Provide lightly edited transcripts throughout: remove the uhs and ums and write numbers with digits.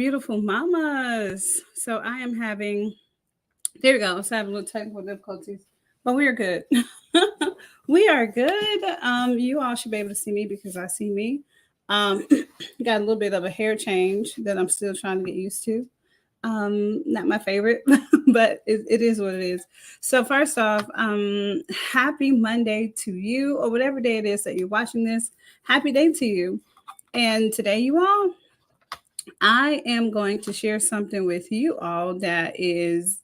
beautiful mamas. So I am having, there we go. I was having a little technical difficulties, but we are good. We are good. You all should be able to see me because I see me. Um, got a little bit of a hair change that I'm still trying to get used to. Not my favorite, but it is what it is. So first off, happy Monday to you, or whatever day it is that you're watching this. Happy day to you. And today, you all, I am going to share something with you all that is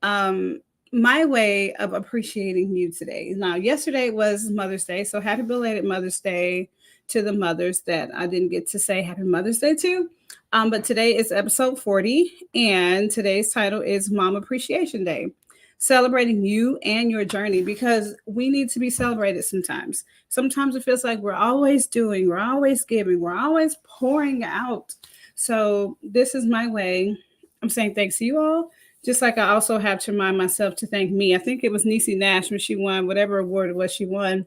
um, my way of appreciating you today. Now, yesterday was Mother's Day, so happy belated Mother's Day to the mothers that I didn't get to say Happy Mother's Day to. But today is episode 40, and today's title is Mom Appreciation Day. Celebrating you and your journey because we need to be celebrated sometimes. Sometimes it feels like we're always doing, we're always giving, we're always pouring out. So, this is my way. I'm saying thanks to you all, just like I also have to remind myself to thank me. I think it was Niecy Nash when she won whatever award it was she won.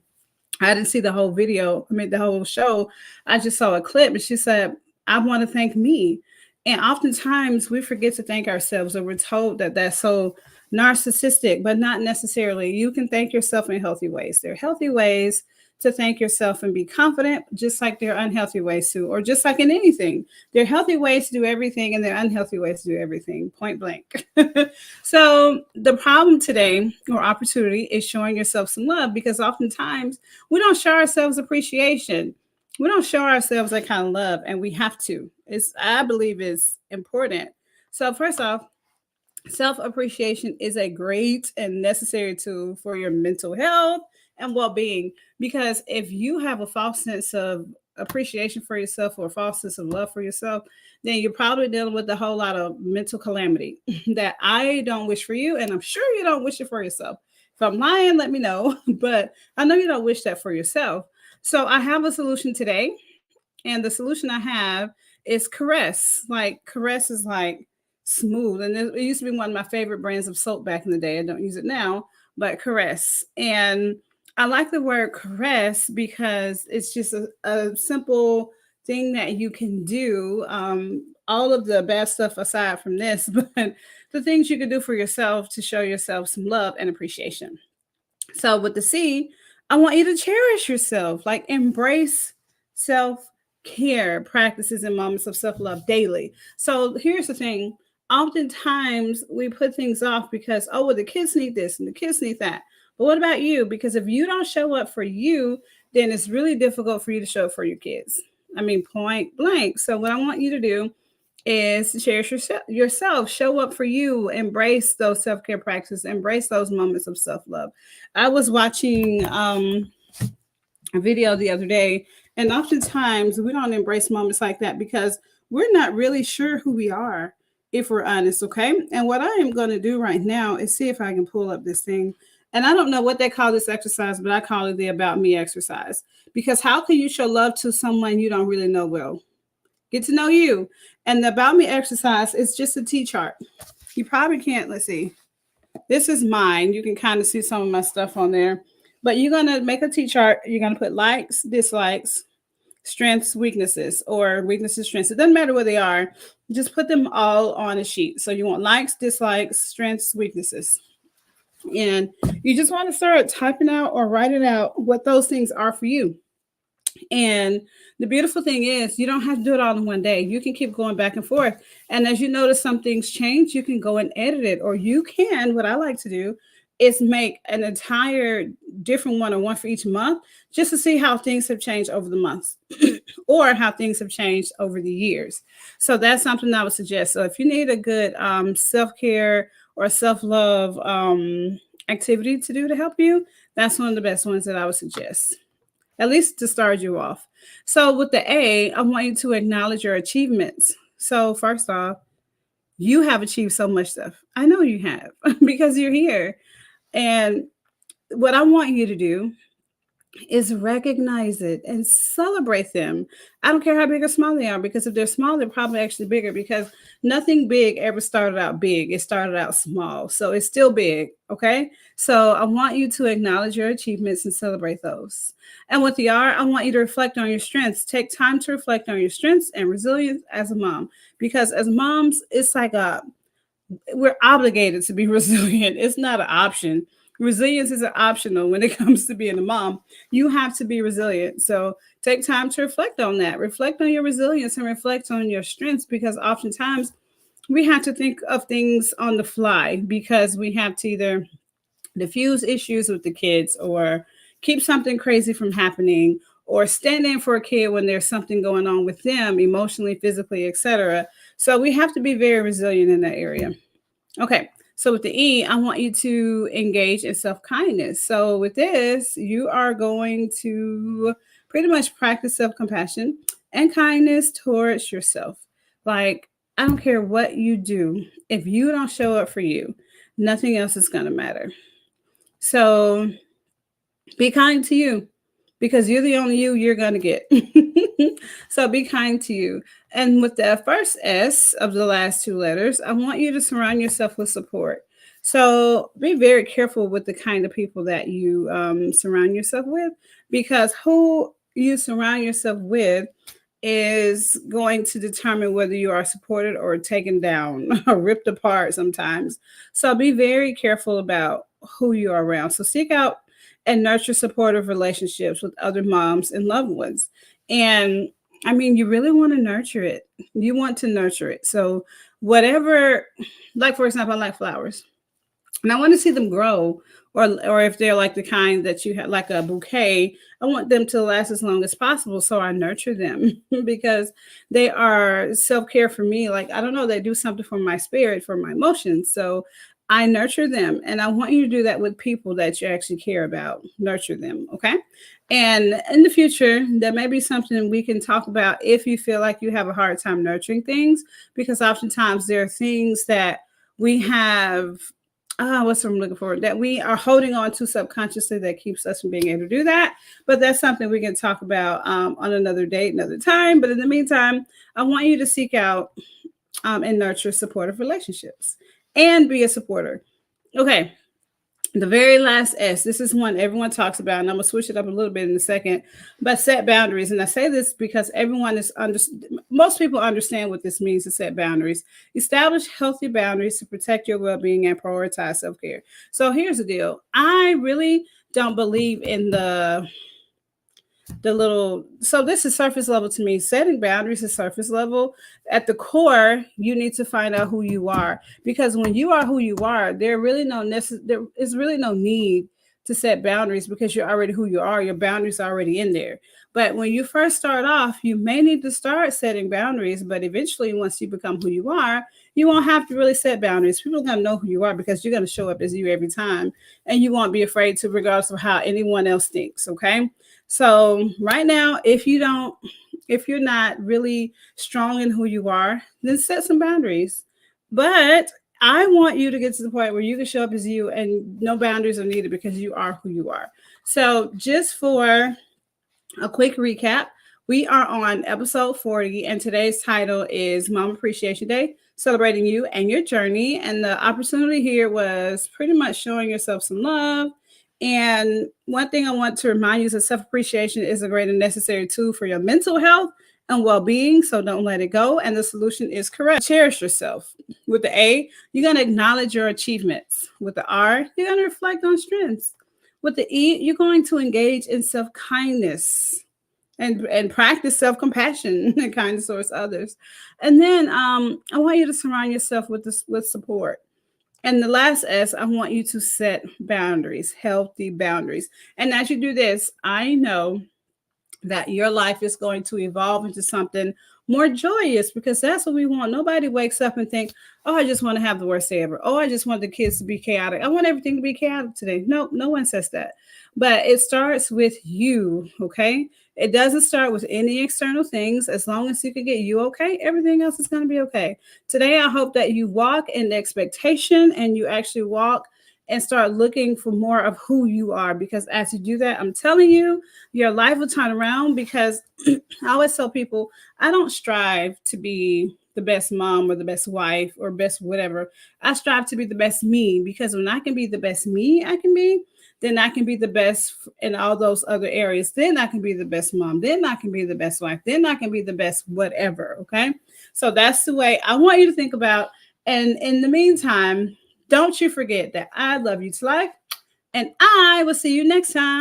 I didn't see the whole video, I mean, the whole show. I just saw a clip and she said, I want to thank me. And oftentimes we forget to thank ourselves, or we're told that that's so narcissistic, but not necessarily. You can thank yourself in healthy ways. There are healthy ways to thank yourself and be confident, just like there are unhealthy ways to, or just like in anything. There are healthy ways to do everything, and there are unhealthy ways to do everything, point blank. So, the problem today or opportunity is showing yourself some love because oftentimes we don't show ourselves appreciation. We don't show ourselves that kind of love, and we have to. I believe, is important. So, first off, self appreciation is a great and necessary tool for your mental health and well being. Because if you have a false sense of appreciation for yourself or a false sense of love for yourself, then you're probably dealing with a whole lot of mental calamity that I don't wish for you. And I'm sure you don't wish it for yourself. If I'm lying, let me know. But I know you don't wish that for yourself. So I have a solution today. And the solution I have is Caress. Like, Caress is like smooth. And it used to be one of my favorite brands of soap back in the day. I don't use it now, but Caress. And I like the word caress because it's just a simple thing that you can do. All of the bad stuff aside from this, but the things you can do for yourself to show yourself some love and appreciation. So, with the C, I want you to cherish yourself, like embrace self care practices and moments of self love daily. So, here's the thing, oftentimes we put things off because, oh, well, the kids need this and the kids need that. But what about you? Because if you don't show up for you, then it's really difficult for you to show up for your kids. I mean, point blank. So, what I want you to do is cherish yourself, show up for you, embrace those self-care practices, embrace those moments of self-love. I was watching a video the other day, and oftentimes we don't embrace moments like that because we're not really sure who we are, if we're honest. Okay, and what I am going to do right now is see if I can pull up this thing. And I don't know what they call this exercise, but I call it the about me exercise. Because how can you show love to someone you don't really know well? Get to know you. And the about me exercise is just a T chart. You probably can't, let's see. This is mine. You can kind of see some of my stuff on there. But you're going to make a T chart. You're going to put likes, dislikes, strengths, weaknesses, or weaknesses, strengths. It doesn't matter where they are. Just put them all on a sheet. So you want likes, dislikes, strengths, weaknesses. And you just want to start typing out or writing out what those things are for you. And the beautiful thing is, you don't have to do it all in one day. You can keep going back and forth. And as you notice some things change, you can go and edit it. Or you can, what I like to do is make an entire different one or one for each month just to see how things have changed over the months or how things have changed over the years. So that's something I would suggest. So if you need a good self care or self love activity to do to help you, that's one of the best ones that I would suggest, at least to start you off. So with the A, I want you to acknowledge your achievements. So first off, you have achieved so much stuff. I know you have because you're here. And what I want you to do is recognize it and celebrate them. I don't care how big or small they are, because if they're small, they're probably actually bigger, because nothing big ever started out big. It started out small. So it's still big. Okay. So I want you to acknowledge your achievements and celebrate those. And with the R, I want you to reflect on your strengths. Take time to reflect on your strengths and resilience as a mom. Because as moms, it's like we're obligated to be resilient. It's not an option. Resilience is an optional when it comes to being a mom. You have to be resilient. So take time to reflect on that. Reflect on your resilience and reflect on your strengths, because oftentimes we have to think of things on the fly, because we have to either diffuse issues with the kids, or keep something crazy from happening, or stand in for a kid when there's something going on with them emotionally, physically, etc. So we have to be very resilient in that area. Okay. So with the E, I want you to engage in self kindness. So with this, you are going to pretty much practice self compassion and kindness towards yourself. Like, I don't care what you do, if you don't show up for you, nothing else is going to matter. So be kind to you, because you're the only you're going to get. So be kind to you. And with the first S of the last two letters, I want you to surround yourself with support. So be very careful with the kind of people that you surround yourself with, because who you surround yourself with is going to determine whether you are supported or taken down or ripped apart sometimes. So be very careful about who you are around. So seek out and nurture supportive relationships with other moms and loved ones. And I mean, you really want to nurture it. You want to nurture it. So whatever, like for example, I like flowers, and I want to see them grow. Or if they're like the kind that you have, like a bouquet, I want them to last as long as possible. So I nurture them because they are self care for me. Like, I don't know, they do something for my spirit, for my emotions. So I nurture them, and I want you to do that with people that you actually care about. Nurture them, okay? And in the future, that may be something we can talk about if you feel like you have a hard time nurturing things, because oftentimes there are things that we have, what's what I'm looking for, that we are holding on to subconsciously, that keeps us from being able to do that. But that's something we can talk about on another date, another time. But in the meantime, I want you to seek out and nurture supportive relationships and be a supporter. Okay, the very last S, this is one everyone talks about, and I'm gonna switch it up a little bit in a second. But set boundaries, and I say this because everyone is most people understand what this means to set boundaries. Establish healthy boundaries to protect your well-being and prioritize self-care. So here's the deal: I really don't believe in the little, so this is surface level to me. Setting boundaries is surface level. At the core, you need to find out who you are, because when you are who you are, there is really no need to set boundaries, because you're already who you are. Your boundaries are already in there. But when you first start off, you may need to start setting boundaries, but eventually once you become who you are, you won't have to really set boundaries. People are going to know who you are, because you're going to show up as you every time, and you won't be afraid to, regardless of how anyone else thinks. Okay. So right now, if you're not really strong in who you are, then set some boundaries. But I want you to get to the point where you can show up as you and no boundaries are needed, because you are who you are. So just for a quick recap, we are on episode 40, and today's title is Mom Appreciation Day, celebrating you and your journey. And the opportunity here was pretty much showing yourself some love. And one thing I want to remind you is that self appreciation is a great and necessary tool for your mental health and well being. So don't let it go. And the solution is correct. Cherish yourself. With the A, you're going to acknowledge your achievements. With the R, you're going to reflect on strengths. With the E, you're going to engage in self kindness and practice self compassion and kindness towards others. And then I want you to surround yourself with support. And the last S, I want you to set boundaries, healthy boundaries. And as you do this, I know that your life is going to evolve into something more joyous, because that's what we want. Nobody wakes up and think, oh, I just want to have the worst day ever. Oh, I just want the kids to be chaotic. I want everything to be chaotic today. No, no one says that. But it starts with you, okay? It doesn't start with any external things. As long as you can get you okay, everything else is going to be okay. Today, I hope that you walk in expectation and you actually walk and start looking for more of who you are. Because as you do that, I'm telling you, your life will turn around. Because I always tell people, I don't strive to be the best mom or the best wife or best whatever. I strive to be the best me, because when I can be the best me I can be, then I can be the best in all those other areas. Then I can be the best mom. Then I can be the best wife. Then I can be the best whatever. Okay. So that's the way I want you to think about. And in the meantime, don't you forget that I love you to life. And I will see you next time.